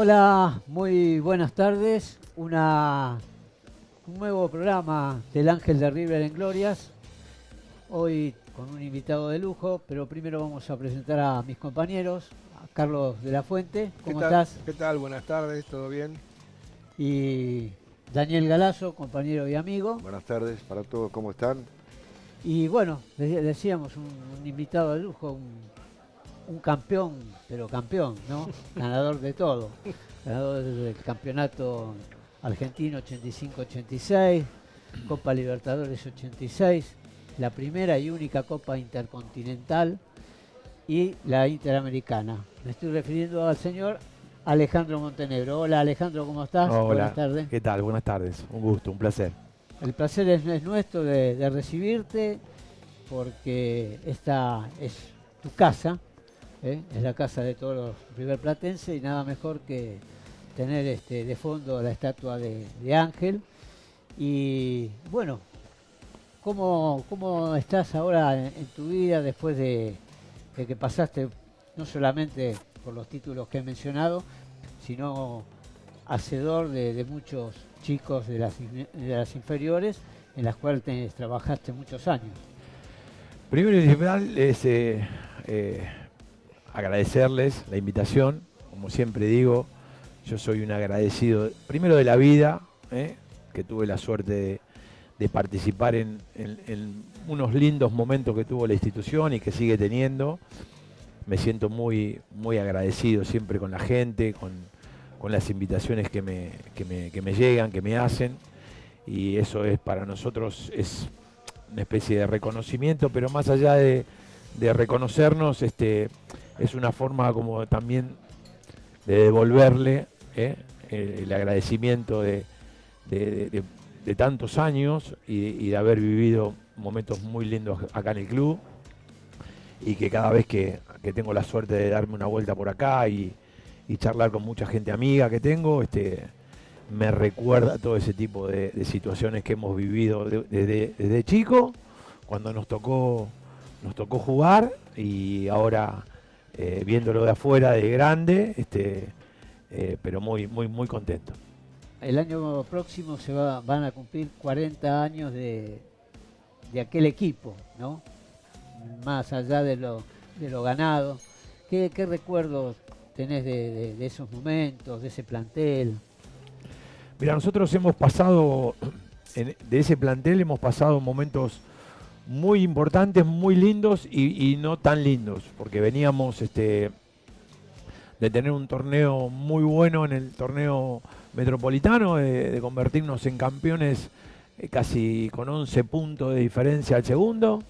Hola, muy buenas tardes. Un nuevo programa del Ángel de River en Glorias. Hoy con un invitado de lujo, pero primero vamos a presentar a mis compañeros. A Carlos de la Fuente, ¿cómo estás? ¿Qué tal? Buenas tardes, ¿todo bien? Y Daniel Galazo, compañero y amigo. Buenas tardes para todos, ¿cómo están? Y bueno, decíamos un invitado de lujo, un campeón, pero campeón, ¿no? Ganador de todo. Ganador del campeonato argentino 85-86, Copa Libertadores 86, la primera y única Copa Intercontinental y la Interamericana. Me estoy refiriendo al señor Alejandro Montenegro. Hola Alejandro, ¿cómo estás? Hola, buenas tardes. ¿Qué tal? Buenas tardes, un gusto, un placer. El placer es nuestro de recibirte porque esta es tu casa. Es la casa de todos los riverplatenses y nada mejor que tener de fondo la estatua de Ángel. Y bueno, ¿cómo estás ahora en tu vida después de que pasaste no solamente por los títulos que he mencionado, sino hacedor de muchos chicos de las inferiores en las cuales trabajaste muchos años? Primero y principal es agradecerles la invitación. Como siempre digo, yo soy un agradecido, primero de la vida, que tuve la suerte de participar en unos lindos momentos que tuvo la institución y que sigue teniendo. Me siento muy, muy agradecido siempre con la gente, con las invitaciones que me llegan, que me hacen, y eso es para nosotros es una especie de reconocimiento, pero más allá de reconocernos, es una forma como también de devolverle el agradecimiento de tantos años y de haber vivido momentos muy lindos acá en el club, y que cada vez que tengo la suerte de darme una vuelta por acá y charlar con mucha gente amiga que tengo, me recuerda todo ese tipo de situaciones que hemos vivido desde chico, cuando nos tocó jugar, y ahora viéndolo de afuera de grande, pero muy, muy, muy contento. El año próximo van a cumplir 40 años de aquel equipo, ¿no? Más allá de lo ganado. ¿Qué recuerdos tenés de esos momentos, de ese plantel? Mira, nosotros hemos pasado, de ese plantel hemos pasado momentos muy importantes, muy lindos y no tan lindos, porque veníamos de tener un torneo muy bueno en el torneo metropolitano, de convertirnos en campeones casi con 11 puntos de diferencia al segundo,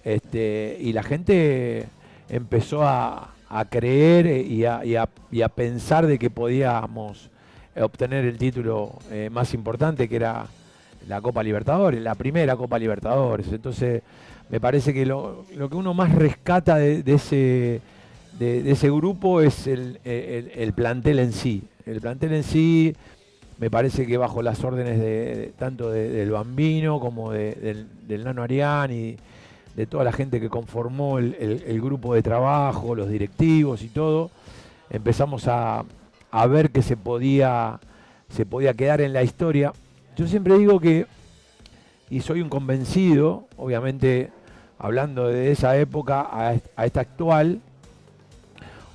y la gente empezó a creer y a pensar de que podíamos obtener el título más importante, que era la Copa Libertadores, la primera Copa Libertadores. Entonces me parece que lo que uno más rescata de ese grupo es el plantel en sí. El plantel en sí, me parece que bajo las órdenes tanto del Bambino como del Nano Arián y de toda la gente que conformó el grupo de trabajo, los directivos y todo, empezamos a ver que se podía quedar en la historia. Yo siempre digo que, y soy un convencido, obviamente hablando de esa época a esta actual,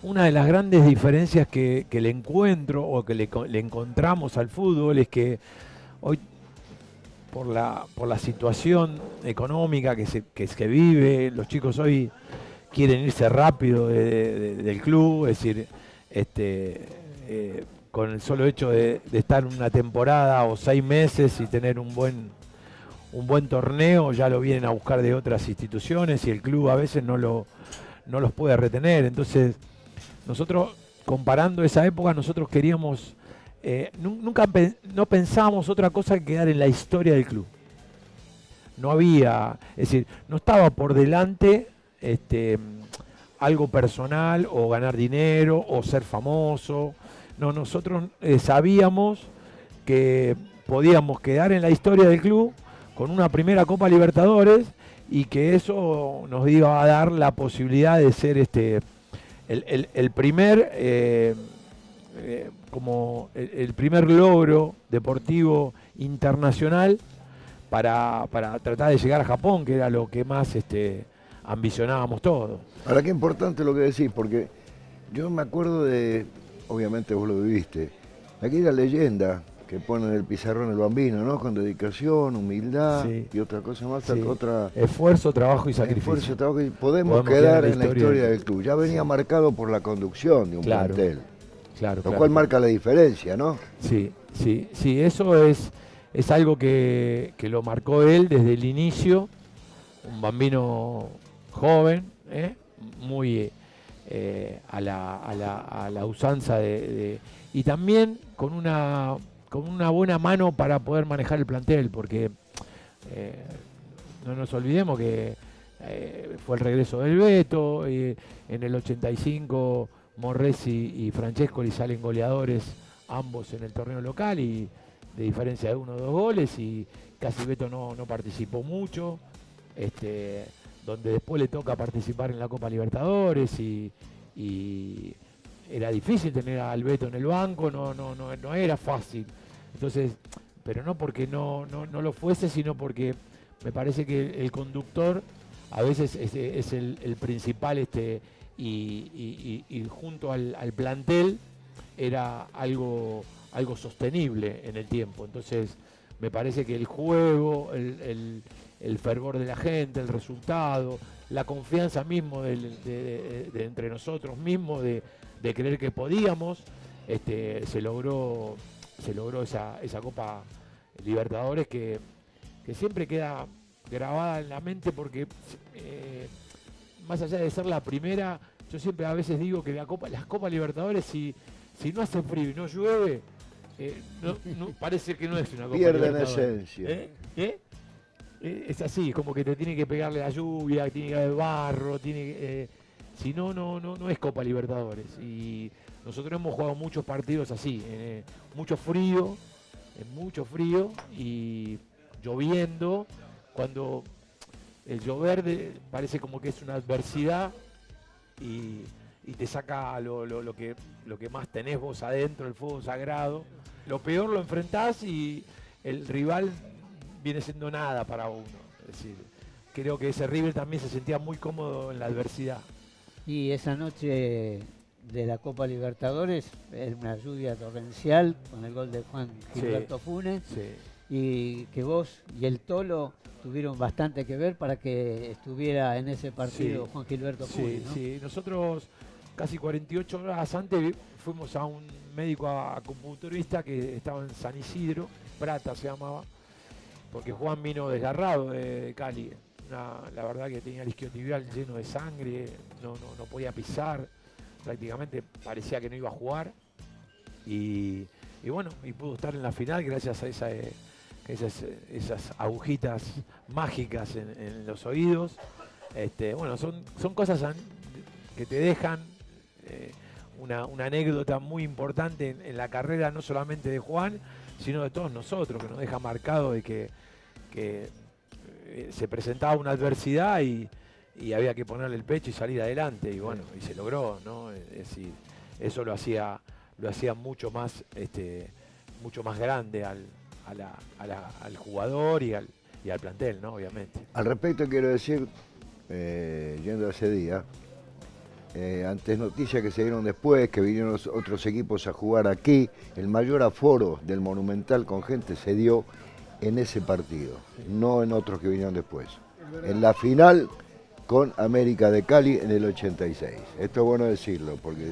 una de las grandes diferencias que le encuentro o que le encontramos al fútbol es que hoy, por la situación económica que se vive, los chicos hoy quieren irse rápido del club, es decir, con el solo hecho de estar una temporada o 6 meses y tener un buen torneo, ya lo vienen a buscar de otras instituciones y el club a veces no los puede retener. Entonces, nosotros, comparando esa época, nosotros queríamos, no pensábamos otra cosa que quedar en la historia del club. No había, es decir, no estaba por delante algo personal o ganar dinero o ser famoso. No, nosotros sabíamos que podíamos quedar en la historia del club con una primera Copa Libertadores y que eso nos iba a dar la posibilidad de ser el primer como el primer logro deportivo internacional para tratar de llegar a Japón, que era lo que más ambicionábamos todos. Ahora, qué importante lo que decís, porque yo me acuerdo de, obviamente vos lo viviste, aquella leyenda que pone en el pizarrón el Bambino, ¿no? Con dedicación, humildad y otra cosa más, otra... Esfuerzo, trabajo y sacrificio. Esfuerzo, trabajo y podemos quedar en la historia del club. Ya venía marcado por la conducción de un plantel. Lo cual marca la diferencia, ¿no? Sí, eso es algo que lo marcó él desde el inicio, un Bambino joven, muy a la usanza y también con una buena mano para poder manejar el plantel, porque no nos olvidemos que fue el regreso del Beto, en el 85 Morresi y Francescoli salen goleadores ambos en el torneo local y de diferencia de 1 o 2 goles, y casi Beto no participó mucho, donde después le toca participar en la Copa Libertadores y era difícil tener al Beto en el banco, no era fácil. Entonces, pero no porque no lo fuese, sino porque me parece que el conductor a veces es el principal, y junto al plantel era algo sostenible en el tiempo. Entonces, me parece que el juego, el fervor de la gente, el resultado, la confianza mismo de entre nosotros mismos, de creer que podíamos, se logró esa Copa Libertadores que siempre queda grabada en la mente, porque más allá de ser la primera, yo siempre a veces digo que las Copas Libertadores, si no hace frío y no llueve, parece que no es una Copa Libertadores. Pierden esencia. Es así, como que te tiene que pegarle la lluvia, tiene que haber barro, si no es Copa Libertadores. Y nosotros hemos jugado muchos partidos así, mucho frío y lloviendo, cuando el llover parece como que es una adversidad y te saca lo que más tenés vos adentro, el fuego sagrado. Lo peor lo enfrentás y el rival viene siendo nada para uno. Es decir, creo que ese River también se sentía muy cómodo en la adversidad. Y esa noche de la Copa Libertadores era una lluvia torrencial con el gol de Juan Gilberto Funes, y que vos y el Tolo tuvieron bastante que ver para que estuviera en ese partido Juan Gilberto Funes, ¿no? Sí, nosotros casi 48 horas antes fuimos a un médico acupunturista que estaba en San Isidro, Prata se llamaba, porque Juan vino desgarrado de Cali. La verdad que tenía el isquiotibial lleno de sangre, no podía pisar, prácticamente parecía que no iba a jugar. Y bueno, y pudo estar en la final gracias a esas agujitas mágicas en los oídos. Bueno, son cosas que te dejan una anécdota muy importante en la carrera, no solamente de Juan, sino de todos nosotros, que nos deja marcado de que se presentaba una adversidad y había que ponerle el pecho y salir adelante, y bueno, y se logró, ¿no? Es decir, eso lo hacía mucho más grande al jugador y al plantel, ¿no? Obviamente. Al respecto quiero decir, yendo a ese día, antes noticias que se dieron después, que vinieron los otros equipos a jugar aquí, el mayor aforo del Monumental con gente se dio en ese partido, no en otros que vinieron después. En la final con América de Cali en el 86. Esto es bueno decirlo, porque...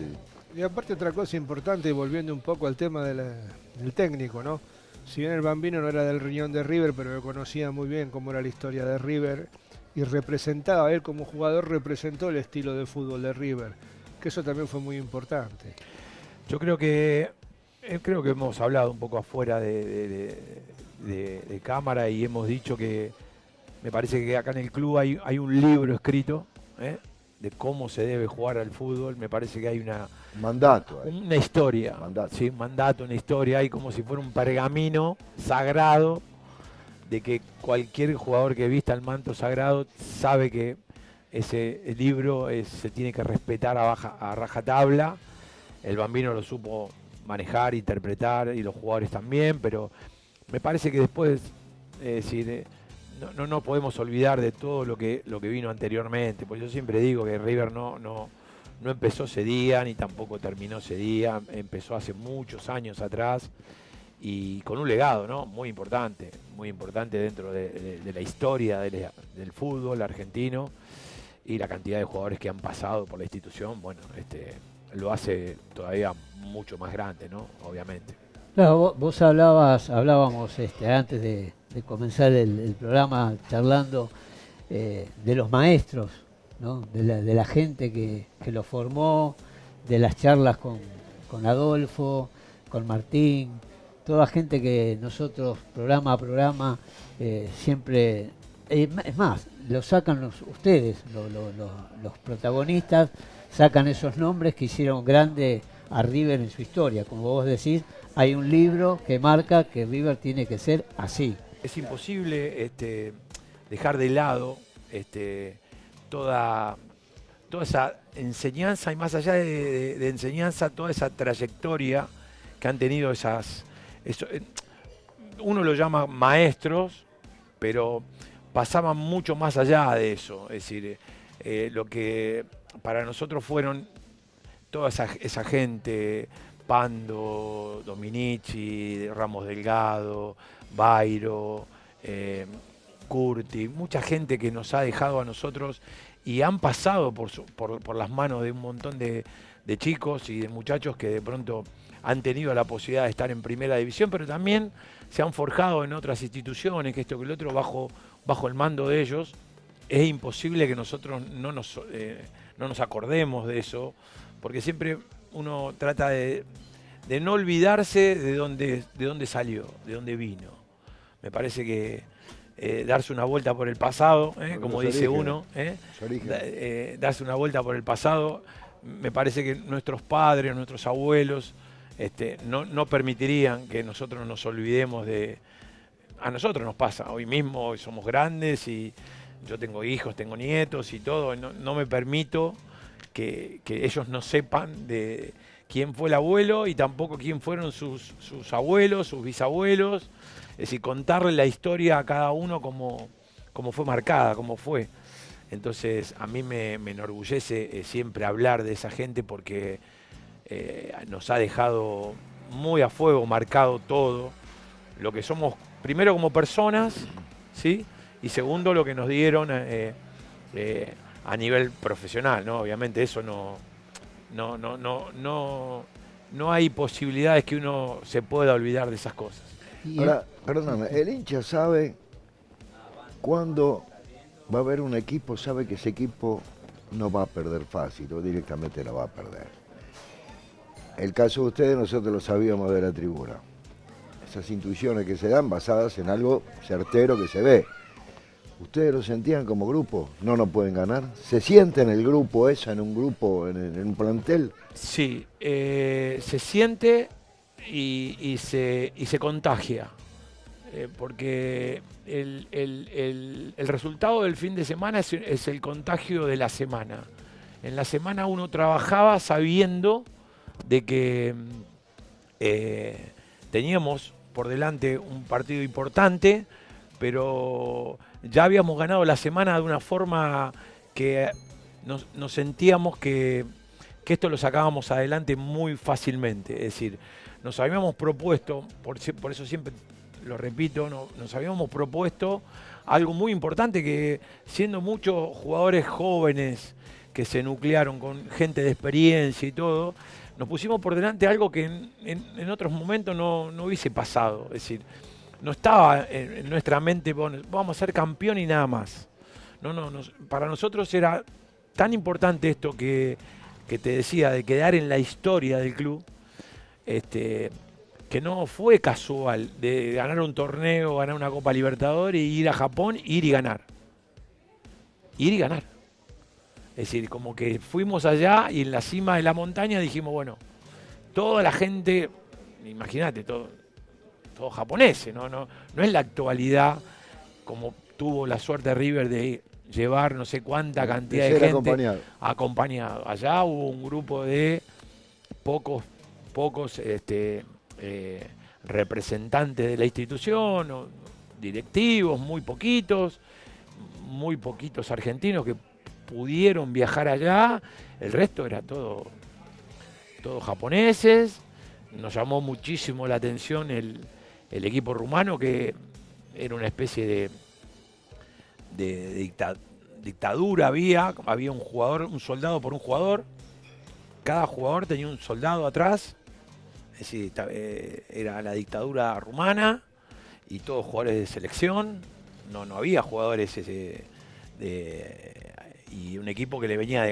Y aparte otra cosa importante, volviendo un poco al tema del técnico, ¿no? Si bien el Bambino no era del riñón de River, pero él conocía muy bien cómo era la historia de River y representaba, él como jugador representó el estilo de fútbol de River, que eso también fue muy importante. Yo creo que hemos hablado un poco afuera de cámara y hemos dicho que me parece que acá en el club hay un libro escrito de cómo se debe jugar al fútbol. Me parece que hay una historia, ¿sí? Un mandato, una historia, hay como si fuera un pergamino sagrado de que cualquier jugador que vista el manto sagrado sabe que ese libro se tiene que respetar a rajatabla. El Bambino lo supo manejar, interpretar, y los jugadores también, pero me parece que después, es decir, no podemos olvidar de todo lo que vino anteriormente, porque yo siempre digo que River no empezó ese día, ni tampoco terminó ese día, empezó hace muchos años atrás, y con un legado, ¿no? Muy importante dentro de la historia del fútbol argentino, y la cantidad de jugadores que han pasado por la institución, bueno, lo hace todavía mucho más grande, ¿no? Obviamente. Claro, vos hablábamos antes de comenzar el programa charlando de los maestros, ¿no? De la gente que lo formó, de las charlas con Adolfo, con Martín, toda gente que nosotros programa a programa siempre, es más, lo sacan ustedes, los protagonistas, sacan esos nombres que hicieron grande a River en su historia. Como vos decís, hay un libro que marca que River tiene que ser así. Es imposible dejar de lado toda esa enseñanza, y más allá de enseñanza, toda esa trayectoria que han tenido uno lo llama maestros, pero pasaban mucho más allá de eso. Es decir, lo que para nosotros fueron toda esa gente, Pando, Dominici, Ramos Delgado, Bairo, Curti, mucha gente que nos ha dejado a nosotros y han pasado por las manos de un montón de chicos y de muchachos que de pronto han tenido la posibilidad de estar en primera división, pero también se han forjado en otras instituciones, que esto que el otro, bajo el mando de ellos. Es imposible que nosotros no nos acordemos de eso, porque siempre uno trata de no olvidarse de dónde salió, de dónde vino. Me parece que darse una vuelta por el pasado, como dice uno, darse una vuelta por el pasado, me parece que nuestros padres, nuestros abuelos, no permitirían que nosotros nos olvidemos de... A nosotros nos pasa, hoy mismo hoy somos grandes y yo tengo hijos, tengo nietos y todo, no me permito que ellos no sepan de quién fue el abuelo y tampoco quién fueron sus abuelos, sus bisabuelos. Es decir, contarle la historia a cada uno como fue marcada, como fue. Entonces, a mí me enorgullece siempre hablar de esa gente porque nos ha dejado muy a fuego, marcado todo lo que somos, primero como personas, ¿sí? Y segundo, lo que nos dieron a nivel profesional, ¿no? Obviamente eso no hay posibilidades que uno se pueda olvidar de esas cosas. Ahora, perdóname, el hincha sabe cuándo va a haber un equipo, sabe que ese equipo no va a perder fácil o directamente la va a perder. El caso de ustedes nosotros lo sabíamos de la tribuna. Esas intuiciones que se dan basadas en algo certero que se ve. ¿Ustedes lo sentían como grupo? ¿No nos pueden ganar? ¿Se siente en el grupo eso, en un grupo, en un plantel? Sí, se siente y se contagia. Porque el resultado del fin de semana es el contagio de la semana. En la semana uno trabajaba sabiendo de que teníamos por delante un partido importante, pero ya habíamos ganado la semana de una forma que nos sentíamos que esto lo sacábamos adelante muy fácilmente. Es decir, nos habíamos propuesto, por eso siempre lo repito, nos habíamos propuesto algo muy importante, que siendo muchos jugadores jóvenes que se nuclearon con gente de experiencia y todo, nos pusimos por delante algo que en otros momentos no hubiese pasado. Es decir, no estaba en nuestra mente, bueno, vamos a ser campeón y nada más. Para nosotros era tan importante esto que te decía, de quedar en la historia del club, que no fue casual de ganar un torneo, ganar una Copa Libertadores, y ir a Japón, ir y ganar. Ir y ganar. Es decir, como que fuimos allá y en la cima de la montaña dijimos, bueno, toda la gente, imagínate, todos japoneses, no es la actualidad como tuvo la suerte de River de llevar no sé cuánta cantidad de gente acompañado. Allá hubo un grupo de pocos pocos representantes de la institución, o directivos, muy poquitos argentinos que pudieron viajar allá, el resto era todos japoneses. Nos llamó muchísimo la atención el equipo rumano, que era una especie de dictadura, había un soldado por un jugador, cada jugador tenía un soldado atrás, es decir, era la dictadura rumana, y todos jugadores de selección, no había jugadores y un equipo que le venía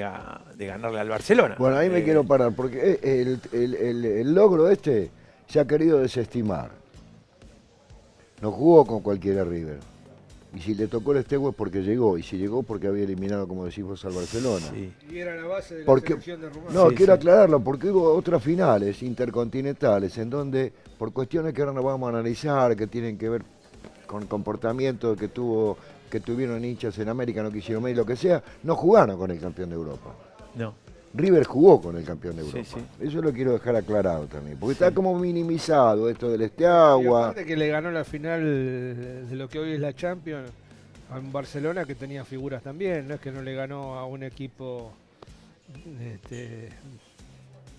de ganarle al Barcelona. Bueno, ahí me quiero parar, porque el logro se ha querido desestimar. No jugó con cualquiera River. Y si le tocó el Estegui es porque llegó, y si llegó porque había eliminado, como decís vos, al Barcelona. Sí. Y era la base de la selección de Rumania. No, quiero aclararlo, porque hubo otras finales intercontinentales en donde, por cuestiones que ahora no vamos a analizar, que tienen que ver con comportamiento que tuvieron hinchas en América, no quisieron ver, lo que sea, no jugaron con el campeón de Europa. No. River jugó con el campeón de Europa. Sí. Eso lo quiero dejar aclarado también, porque está como minimizado esto del Steaua. Y aparte que le ganó la final de lo que hoy es la Champions a un Barcelona que tenía figuras también, no es que no le ganó a un equipo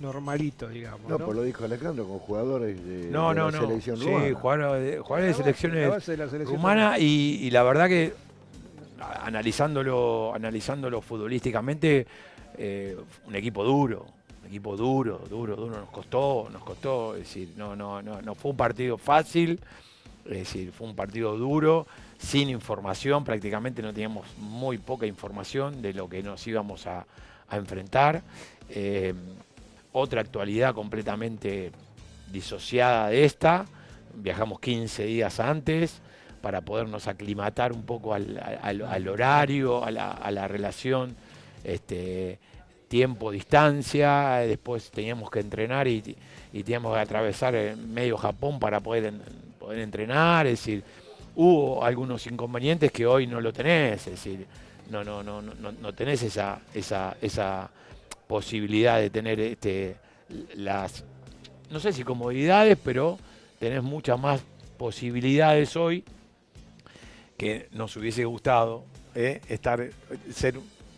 normalito, digamos. No, pues lo dijo Alejandro, con jugadores de la selección rumana. Sí, jugadores de selecciones la base de la selección rumana, y la verdad que analizándolo futbolísticamente, un equipo duro, nos costó, es decir, no fue un partido fácil, es decir, fue un partido duro, sin información, prácticamente no teníamos muy poca información de lo que nos íbamos a enfrentar. Otra actualidad completamente disociada de esta, viajamos 15 días antes para podernos aclimatar un poco al horario, a la relación tiempo-distancia. Después teníamos que entrenar y teníamos que atravesar medio Japón para poder entrenar, es decir, hubo algunos inconvenientes que hoy no lo tenés, es decir, no tenés esa posibilidad de tener las, no sé si comodidades, pero tenés muchas más posibilidades hoy que nos hubiese gustado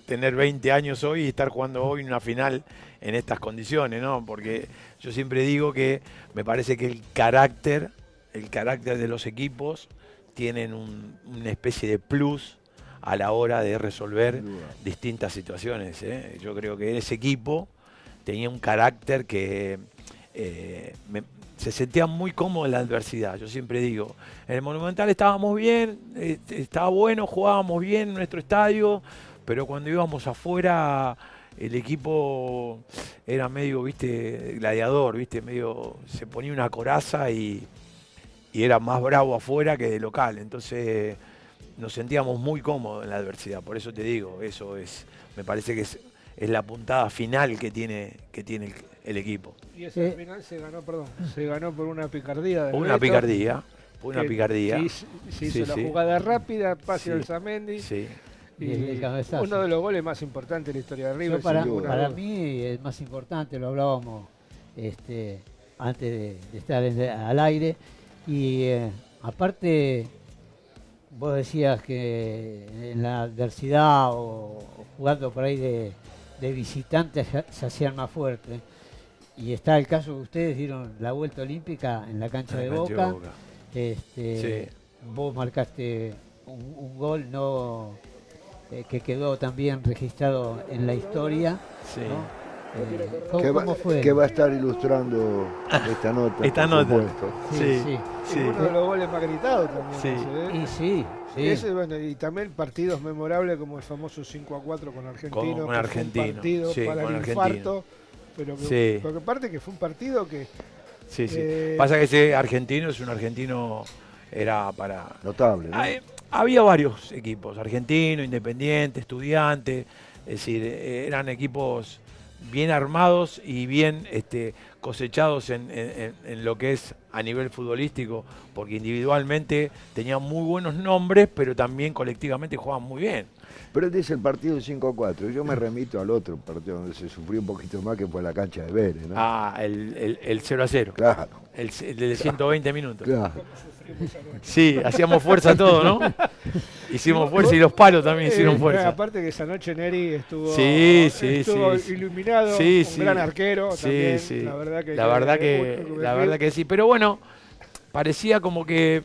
tener 20 años hoy y estar jugando hoy una final en estas condiciones, ¿no? Porque yo siempre digo que me parece que el carácter de los equipos tienen una especie de plus a la hora de resolver distintas situaciones. Yo creo que ese equipo tenía un carácter que se sentía muy cómodo en la adversidad. Yo siempre digo, en el Monumental estábamos bien, estaba bueno, jugábamos bien en nuestro estadio, pero cuando íbamos afuera el equipo era medio, gladiador, medio, se ponía una coraza y era más bravo afuera que de local. Entonces nos sentíamos muy cómodos en la adversidad. Por eso te digo, eso me parece que es la puntada final que tiene el equipo. Y esa final se ganó por una picardía. Una picardía. Se hizo la jugada rápida, pase al Zamendi. Sí. Y uno de los goles más importantes de la historia de River. Para mí es más importante, lo hablábamos antes de estar al aire. Y aparte, vos decías que en la adversidad o jugando por ahí de visitantes se hacían más fuertes. Y está el caso que ustedes dieron la vuelta olímpica en la cancha de Boca. Vos marcaste un gol que quedó también registrado en la historia. Sí. ¿no? ¿Cómo fue? Que va a estar ilustrando esta nota. Sí. Uno de los goles más gritados también. Sí. Y también partidos memorables como el famoso 5-4 con Argentino. Con Argentino. Un partido para el infarto. Pero porque aparte que fue un partido que... Pasa que ese argentino es un argentino, era para... Notable, ¿no? Había varios equipos, Argentino, Independiente, Estudiante, es decir, eran equipos bien armados y bien cosechados en lo que es a nivel futbolístico, porque individualmente tenían muy buenos nombres, pero también colectivamente jugaban muy bien. Pero este es el partido 5-4. Yo me remito al otro partido donde se sufrió un poquito más, que fue la cancha de Vélez, ¿no? Ah, el 0-0. Claro. El de 120 minutos. Claro. Sí, hacíamos fuerza todo, ¿no? Hicimos fuerza y los palos también hicieron fuerza. Aparte que esa noche Neri estuvo, sí, iluminado, sí, un gran arquero sí, también. sí. La verdad que sí. Pero bueno, parecía como que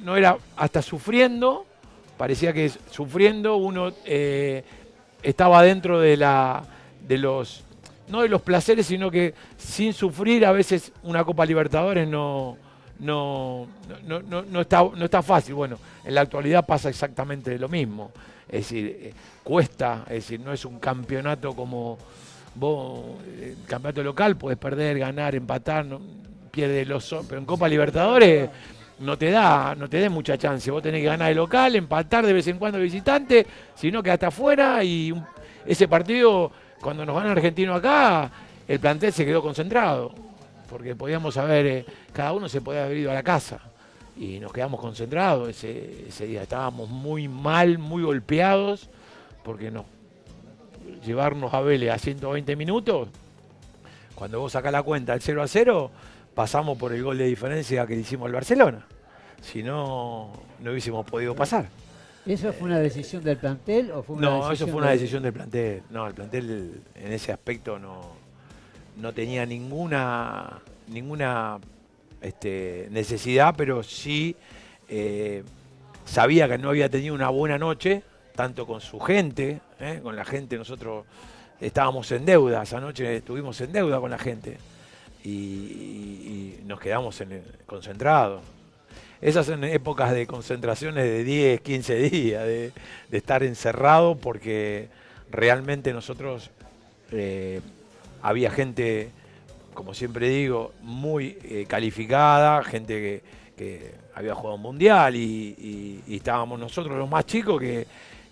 no era hasta sufriendo, parecía que sufriendo uno estaba dentro de los, no de los placeres, sino que sin sufrir a veces una Copa Libertadores no está fácil. Bueno, en la actualidad pasa exactamente lo mismo. Es decir, cuesta, es decir, no es un campeonato como vos, el campeonato local, puedes perder, ganar, empatar, pierde pero en Copa Libertadores no te da mucha chance. Vos tenés que ganar de local, empatar de vez en cuando de visitante, sino que hasta afuera. Y ese partido, cuando nos gana Argentino acá, el plantel se quedó concentrado, porque podíamos haber, cada uno se podía haber ido a la casa, y nos quedamos concentrados ese día. Estábamos muy mal, muy golpeados, porque no llevarnos a Vélez a 120 minutos, cuando vos sacás la cuenta al 0-0, pasamos por el gol de diferencia que le hicimos al Barcelona. Si no, no hubiésemos podido pasar. ¿Eso fue una decisión del plantel o fue una decisión? No, eso fue una decisión del plantel. No, el plantel en ese aspecto no tenía ninguna necesidad, pero sí sabía que no había tenido una buena noche, tanto con su gente, con la gente. Nosotros estábamos en deuda, esa noche estuvimos en deuda con la gente y nos quedamos concentrados. Esas son épocas de concentraciones de 10, 15 días, de estar encerrado, porque realmente nosotros, había gente, como siempre digo, muy calificada, gente que había jugado un mundial, y estábamos nosotros los más chicos que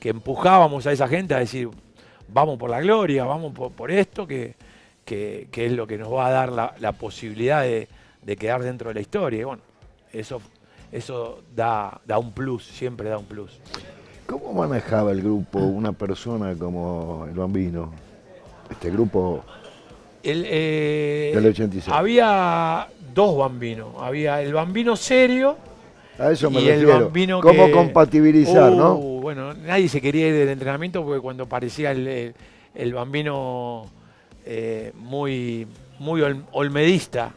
empujábamos a esa gente a decir, vamos por la gloria, vamos por esto, que es lo que nos va a dar la posibilidad de quedar dentro de la historia. Y bueno, eso da un plus, siempre da un plus. ¿Cómo manejaba el grupo una persona como el Bambino? Este grupo del 86. Había dos Bambinos. Había el Bambino serio. A eso me y refiero. El Bambino ¿Cómo compatibilizar, no? Bueno, nadie se quería ir del entrenamiento, porque cuando parecía el Bambino muy olmedista,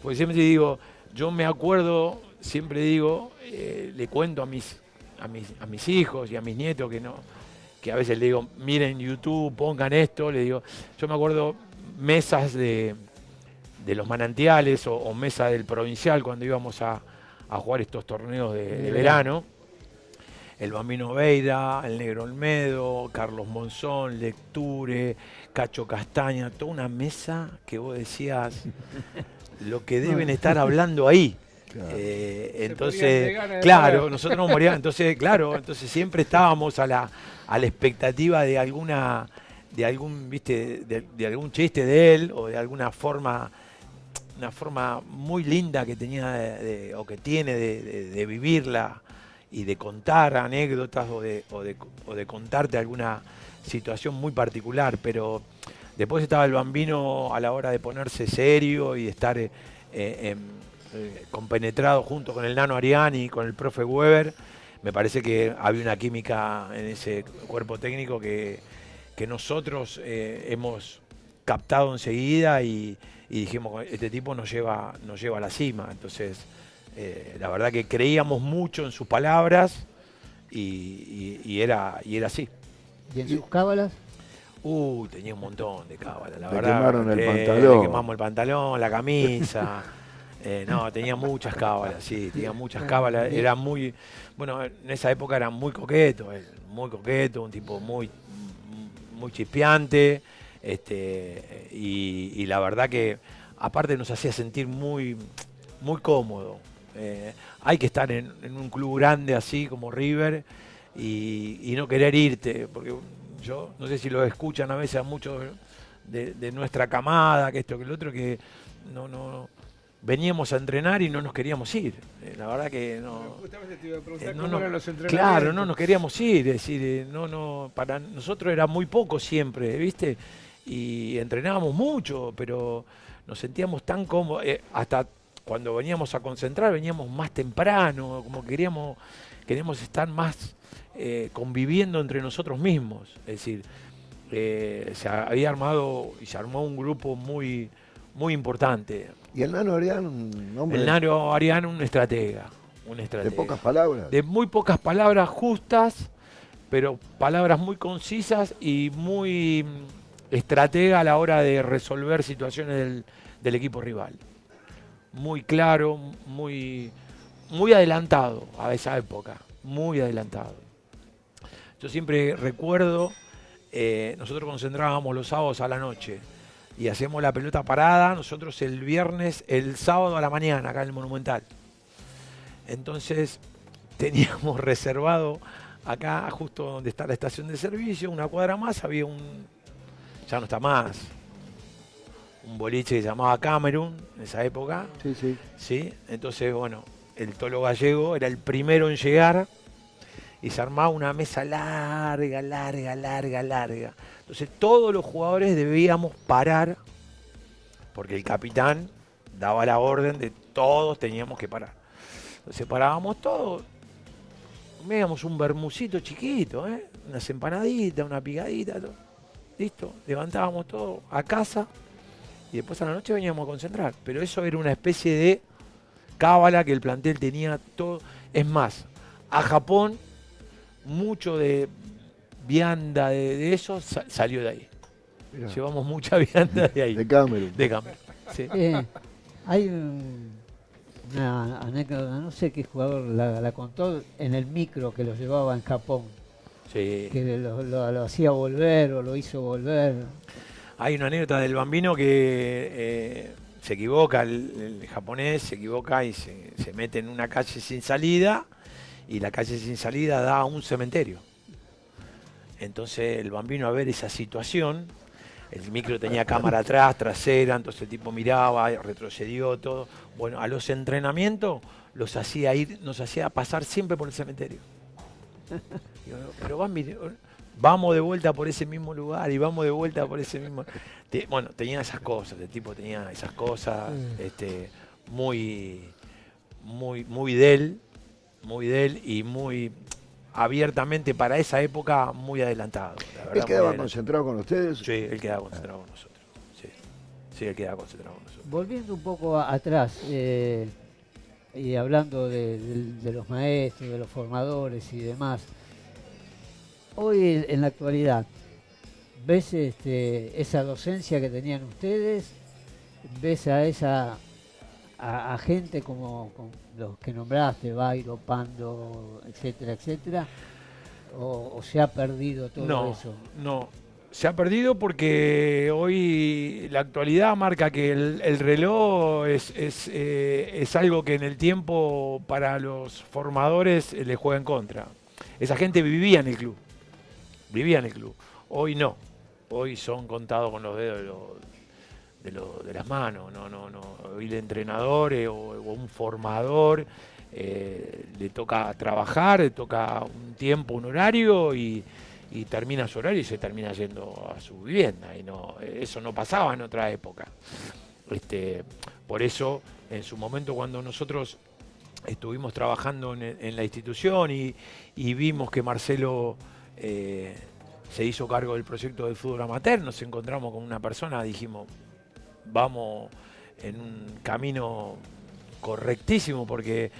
porque siempre digo, yo me acuerdo, siempre digo, le cuento a mis hijos y a mis nietos que a veces le digo, miren YouTube, pongan esto, le digo, yo me acuerdo mesas de los manantiales o mesa del provincial cuando íbamos a jugar estos torneos de verano. El Bambino Veida, el Negro Olmedo, Carlos Monzón, Lecture, Cacho Castaña, toda una mesa que vos decías lo que deben estar hablando ahí. Claro. Entonces, claro, nosotros nos moríamos, entonces siempre estábamos a la expectativa de algún chiste de él, o de alguna forma, una forma muy linda que tenía o que tiene de vivirla y de contar anécdotas o de contarte alguna situación muy particular. Pero después estaba el Bambino a la hora de ponerse serio y de estar compenetrado junto con el Nano Ariani y con el profe Weber. Me parece que había una química en ese cuerpo técnico que nosotros hemos captado enseguida, y dijimos, este tipo nos lleva a la cima. Entonces, la verdad que creíamos mucho en sus palabras, y era así. ¿Y en sus cábalas? Tenía un montón de cábalas, la Le verdad. quemaron el pantalón. Le quemamos el pantalón, la camisa. Tenía muchas cábalas, sí, tenía muchas cábalas. Era muy, bueno, en esa época era muy coqueto, un tipo muy chispeante, y la verdad que aparte nos hacía sentir muy cómodo. Hay que estar en un club grande así como River y no querer irte, porque yo no sé si lo escuchan a veces a muchos de nuestra camada, que esto, que lo otro, que no veníamos a entrenar y no nos queríamos ir. La verdad que no. Justamente te iba a preguntar No, cómo no, eran los entrenamientos. claro, no nos queríamos ir, es decir, para nosotros era muy poco siempre, ¿viste? Y entrenábamos mucho, pero nos sentíamos tan cómodos, hasta cuando veníamos a concentrar veníamos más temprano, como queríamos estar más conviviendo entre nosotros mismos, es decir, se había armado y se armó un grupo muy, muy importante. Y el Nano Arián, un hombre El Nano Arián, un estratega. de pocas palabras. De muy pocas palabras justas, pero palabras muy concisas y muy estratega a la hora de resolver situaciones del equipo rival. Muy claro, muy adelantado a esa época, muy adelantado. Yo siempre recuerdo, nosotros concentrábamos los sábados a la noche y hacemos la pelota parada, nosotros el sábado a la mañana, acá en el Monumental. Entonces teníamos reservado acá, justo donde está la estación de servicio, una cuadra más, había ya no está más, un boliche que se llamaba Camerún en esa época. Sí, sí. ¿Sí? Entonces, bueno, el Tolo Gallego era el primero en llegar y se armaba una mesa larga. Entonces todos los jugadores debíamos parar porque el capitán daba la orden de todos teníamos que parar. Entonces parábamos todos, comíamos un bermucito chiquito, unas empanaditas, una picadita, todo. Listo, levantábamos todo a casa y después a la noche veníamos a concentrar. Pero eso era una especie de cábala que el plantel tenía todo. Es más, a Japón mucho de vianda de eso salió de ahí. Mirá. Llevamos mucha vianda de ahí. De Camerún. De Camerún, sí. Hay una anécdota, no sé qué jugador la contó en el micro que lo llevaba en Japón, Sí. que lo hacía volver o lo hizo volver. Hay una anécdota del Bambino que se equivoca, el japonés se equivoca y se mete en una calle sin salida y la calle sin salida da a un cementerio. Entonces el Bambino, a ver esa situación, el micro tenía cámara atrás, trasera, entonces el tipo miraba, retrocedió todo. Bueno, a los entrenamientos nos hacía pasar siempre por el cementerio. Digo, pero Bambi, vamos de vuelta por ese mismo lugar y vamos de vuelta por ese mismo. Bueno, tenía esas cosas, el tipo tenía esas cosas muy de él y muy abiertamente para esa época muy adelantado. La verdad, ¿Él quedaba muy adelantado. concentrado con ustedes? Sí, él quedaba concentrado con nosotros. Sí, él quedaba concentrado con nosotros. Volviendo un poco atrás y hablando de los maestros, de los formadores y demás, hoy en la actualidad, ¿ves esa docencia que tenían ustedes? ¿Ves a gente como los que nombraste, Bairo, Pando, etcétera, etcétera? ¿O se ha perdido todo eso? No, se ha perdido porque hoy la actualidad marca que el reloj es algo que en el tiempo para los formadores les juega en contra. Esa gente vivía en el club. Hoy no. Hoy son contados con los dedos de las manos. No. Hoy el entrenador o un formador le toca trabajar, le toca un tiempo, un horario y termina su horario y se termina yendo a su vivienda. Y eso no pasaba en otra época. Por eso, en su momento, cuando nosotros estuvimos trabajando en la institución y vimos que Marcelo se hizo cargo del proyecto del fútbol amateur, nos encontramos con una persona, dijimos, vamos en un camino correctísimo, porque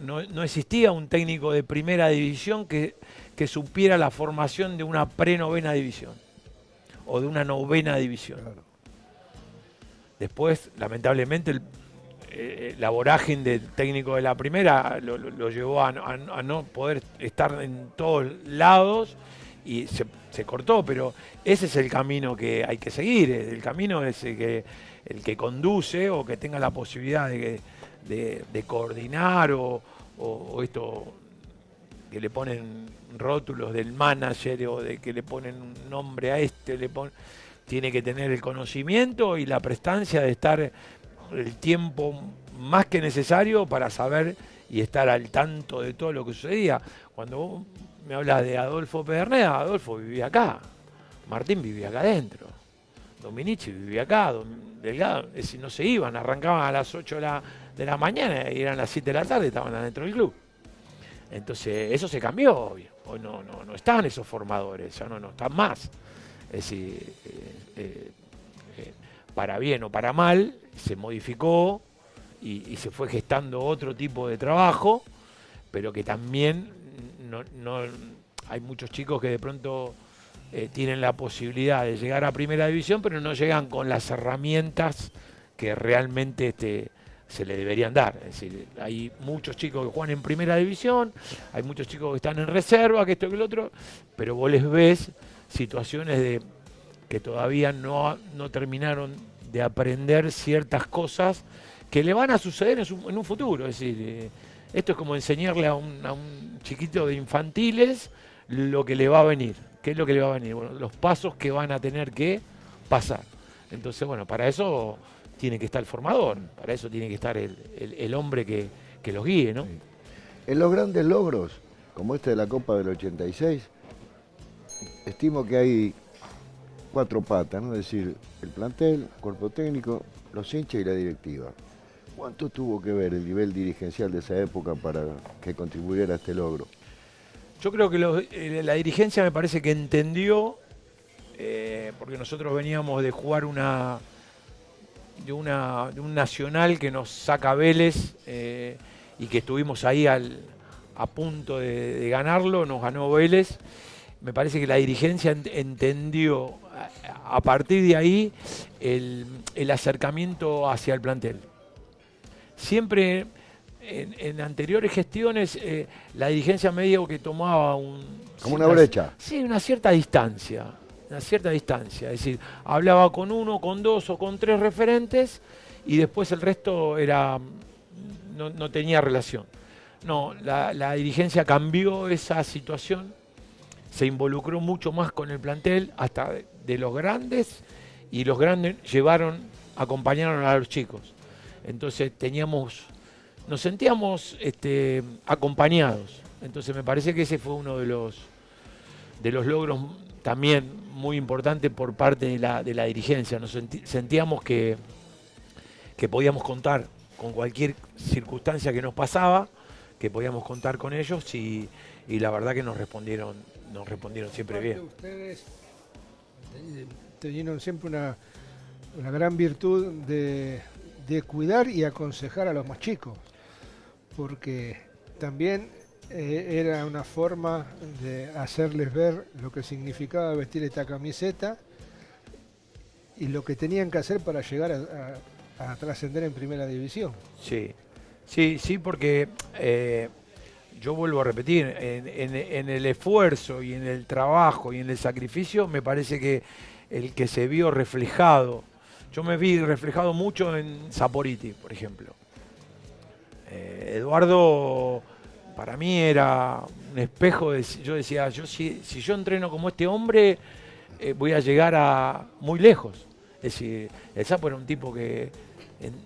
no existía un técnico de primera división que supiera la formación de una pre-novena división o de una novena división. Claro. Después, lamentablemente, la vorágine del técnico de la primera lo llevó a no poder estar en todos lados y se cortó, pero ese es el camino que hay que seguir. El camino es el que conduce o que tenga la posibilidad de coordinar o esto que le ponen rótulos del manager o de que le ponen un nombre a tiene que tener el conocimiento y la prestancia de estar el tiempo más que necesario para saber y estar al tanto de todo lo que sucedía. Cuando vos me hablas de Adolfo Pedernera, Adolfo vivía acá, Martín vivía acá adentro, Dominici vivía acá, Delgado, es decir, no se iban, arrancaban a las 8 de la mañana y eran las 7 de la tarde, estaban adentro del club. Entonces, eso se cambió, obvio. Hoy no están esos formadores, ya no están más. Es decir, para bien o para mal, se modificó y se fue gestando otro tipo de trabajo, pero que también hay muchos chicos que de pronto tienen la posibilidad de llegar a primera división, pero no llegan con las herramientas que realmente se le deberían dar. Es decir, hay muchos chicos que juegan en primera división, hay muchos chicos que están en reserva, que esto que el otro, pero vos les ves situaciones de que todavía no terminaron de aprender ciertas cosas que le van a suceder en un futuro. Es decir, esto es como enseñarle a un chiquito de infantiles lo que le va a venir. ¿Qué es lo que le va a venir? Bueno, los pasos que van a tener que pasar. Entonces, bueno, para eso tiene que estar el formador, para eso tiene que estar el hombre que los guíe, ¿no? Sí. En los grandes logros, como este de la Copa del 86, estimo que hay 4 patas, ¿no? Es decir, el plantel, cuerpo técnico, los hinchas y la directiva. ¿Cuánto tuvo que ver el nivel dirigencial de esa época para que contribuyera a este logro? Yo creo que la dirigencia me parece que entendió, porque nosotros veníamos de jugar de un Nacional que nos saca Vélez y que estuvimos ahí a punto de ganarlo, nos ganó Vélez. Me parece que la dirigencia entendió a partir de ahí el acercamiento hacia el plantel. Siempre en anteriores gestiones la dirigencia medio que tomaba como una brecha. Sí, una cierta distancia. Es decir, hablaba con 1, con 2 o con 3 referentes y después el resto no tenía relación. No, la dirigencia cambió esa situación, se involucró mucho más con el plantel, hasta de los grandes, y los grandes acompañaron a los chicos. Entonces nos sentíamos acompañados. Entonces me parece que ese fue uno de los logros también muy importantes por parte de la dirigencia. Nos sentíamos que podíamos contar con cualquier circunstancia que nos pasaba, que podíamos contar con ellos y la verdad que nos respondieron siempre bien. Ustedes tenían siempre una gran virtud de cuidar y aconsejar a los más chicos, porque también era una forma de hacerles ver lo que significaba vestir esta camiseta y lo que tenían que hacer para llegar a trascender en primera división. Sí, porque yo vuelvo a repetir, en el esfuerzo y en el trabajo y en el sacrificio me parece que el que se vio reflejado, yo me vi reflejado mucho en Saporiti, por ejemplo. Eduardo para mí era un espejo, yo decía, si yo entreno como este hombre, voy a llegar muy lejos. Es decir, el Sapo era un tipo que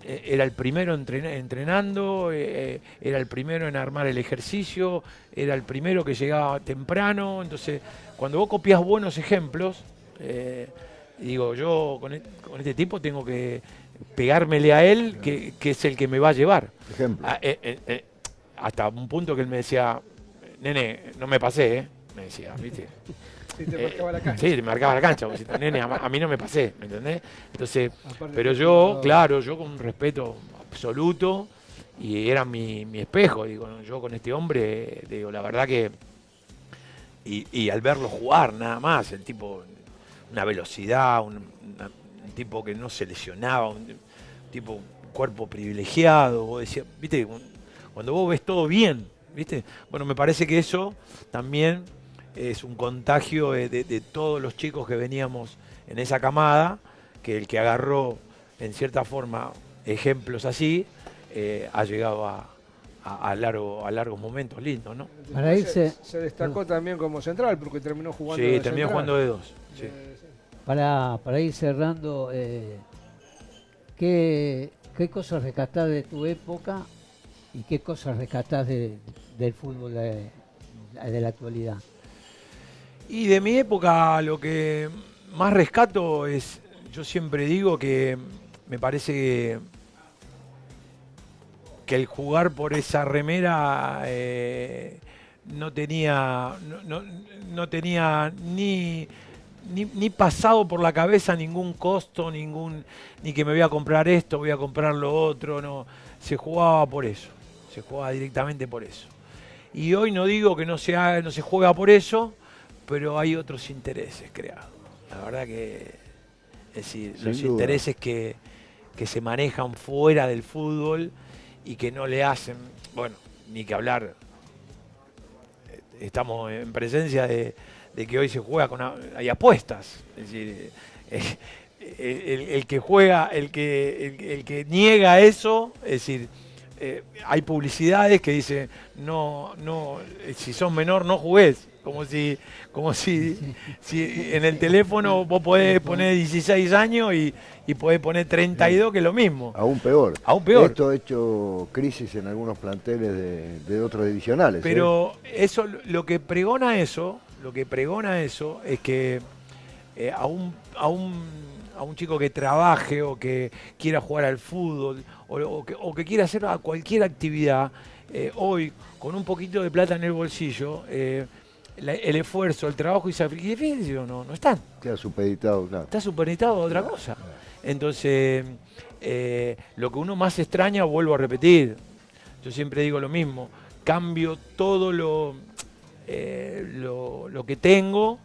era el primero entrenando, era el primero en armar el ejercicio, era el primero que llegaba temprano. Entonces, cuando vos copias buenos ejemplos, digo, yo con este tipo tengo que pegármele a él, que es el que me va a llevar. Ejemplo. Hasta un punto que él me decía, nene, no me pasé, me decía, ¿viste? Sí, te marcaba la cancha. Sí, te marcaba la cancha, porque nene, a mí no me pasé, ¿me entendés? Entonces, Aparte pero yo con un respeto absoluto, y era mi espejo, digo, ¿no? Yo con este hombre, digo, la verdad que, y al verlo jugar nada más, el tipo, una velocidad, un tipo que no se lesionaba, un tipo, cuerpo privilegiado, vos decías, ¿viste? Cuando vos ves todo bien, ¿viste? Bueno, me parece que eso también es un contagio de todos los chicos que veníamos en esa camada, que el que agarró, en cierta forma, ejemplos así, ha llegado a largos momentos lindos, ¿no? Para irse... Se destacó también como central, porque terminó jugando Sí, de terminó central. jugando de 2. Sí. para ir cerrando, ¿qué cosas rescatás de tu época y qué cosas rescatás del fútbol de la actualidad? Y de mi época lo que más rescato es, yo siempre digo que me parece que el jugar por esa remera no tenía ni pasado por la cabeza ningún costo, ni que me voy a comprar esto, voy a comprar lo otro, no. Se jugaba por eso, se jugaba directamente por eso. Y hoy no digo que no se juega por eso, pero hay otros intereses creados. La verdad que, es decir, Sin los duda. intereses que se manejan fuera del fútbol y que no le hacen, bueno, ni que hablar, estamos en presencia de que hoy se juega hay apuestas. Es decir, el que juega, el que niega eso, es decir, hay publicidades que dicen si sos menor no jugués, como si en el teléfono vos podés poner 16 años y podés poner 32, que es lo mismo. Aún peor. Aún peor. Esto ha hecho crisis en algunos planteles de otros divisionales. Pero eso, lo que pregona eso es que a un chico que trabaje o que quiera jugar al fútbol o que quiera hacer cualquier actividad, hoy con un poquito de plata en el bolsillo, el esfuerzo, el trabajo y sacrificio no están. Queda supeditado, claro. Está supeditado a otra cosa. Entonces, lo que uno más extraña, vuelvo a repetir, yo siempre digo lo mismo, cambio todo lo que tengo,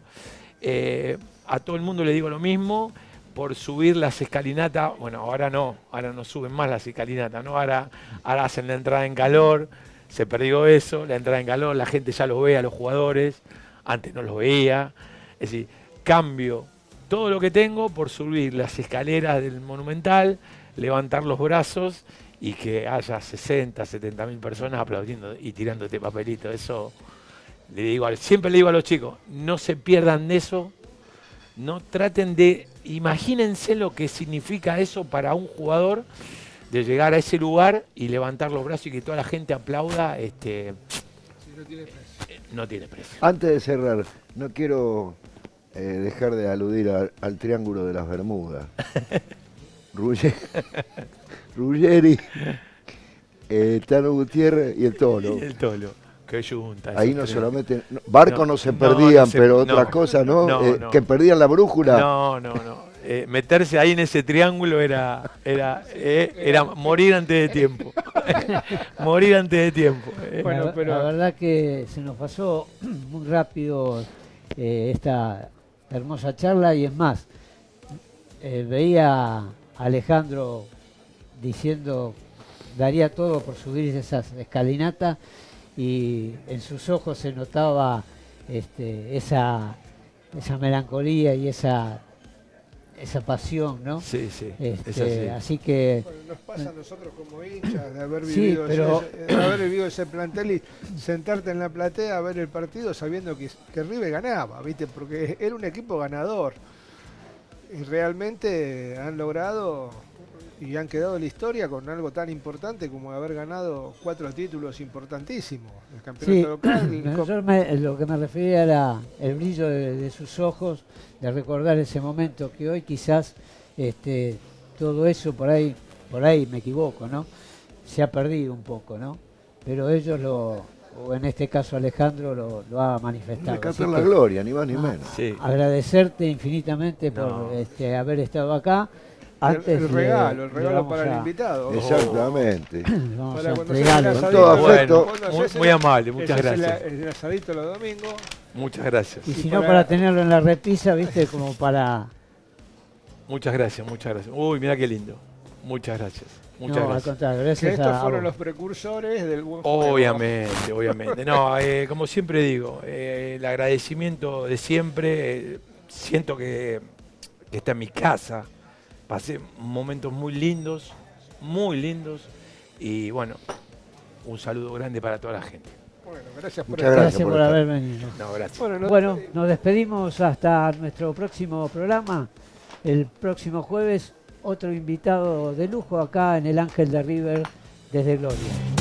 a todo el mundo le digo lo mismo, por subir las escalinatas. Bueno, ahora no suben más las escalinatas, ¿no? Ahora hacen la entrada en calor, se perdió eso, la entrada en calor, la gente ya los ve a los jugadores, antes no los veía. Es decir, cambio todo lo que tengo por subir las escaleras del Monumental, levantar los brazos y que haya 60, 70 mil personas aplaudiendo y tirándote papelito. Eso siempre le digo a los chicos, no se pierdan de eso, no traten de, imagínense lo que significa eso para un jugador, de llegar a ese lugar y levantar los brazos y que toda la gente aplauda. No tiene precio. Antes de cerrar, no quiero dejar de aludir al Triángulo de las Bermudas. Ruggeri, Tano Gutiérrez y el Tolo. Y el Tolo. Qué yunta. Ahí no solamente... Barcos no se perdían, pero otras cosas, ¿no? Que perdían la brújula. No. Meterse ahí en ese triángulo era morir antes de tiempo. Morir antes de tiempo. Bueno, pero la verdad que se nos pasó muy rápido esta hermosa charla, y es más, veía a Alejandro diciendo daría todo por subir esas escalinatas, y en sus ojos se notaba esa melancolía y esa pasión, ¿no? Sí, es así. Así que... Bueno, nos pasa a nosotros como hinchas de haber Sí, vivido, pero... ese plantel y sentarte en la platea a ver el partido sabiendo que River ganaba, ¿viste? Porque era un equipo ganador. Y realmente han logrado y han quedado en la historia con algo tan importante como haber ganado 4 títulos importantísimos. El campeonato local. Lo que me refería era el brillo de sus ojos, de recordar ese momento, que hoy quizás todo eso por ahí me equivoco, ¿no? Se ha perdido un poco, ¿no? Pero ellos o en este caso Alejandro lo ha manifestado. Rescatar la gloria, ni más ni menos. Sí. Agradecerte infinitamente por haber estado acá. El regalo para el invitado. Exactamente. Vamos Para a cuando entregarlo. se haga el Todo asadito, afecto. Muy amable, muchas ese gracias. Es el asadito los domingos. Muchas gracias. Y si no, para tenerlo en la repisa, ¿viste? Como para... Muchas gracias. Uy, mira qué lindo. Muchas gracias. Muchas No, al gracias. contrario, Que gracias estos a fueron vos. los precursores del buen juego. Obviamente. No, como siempre digo, el agradecimiento de siempre. Siento que está en mi casa. Pasé momentos muy lindos. Y bueno, un saludo grande para toda la gente. Bueno, gracias por Muchas estar. gracias Gracias por por estar. haber venido. No, gracias. Bueno, nos despedimos hasta nuestro próximo programa. El próximo jueves, otro invitado de lujo acá en el Ángel de River desde Gloria.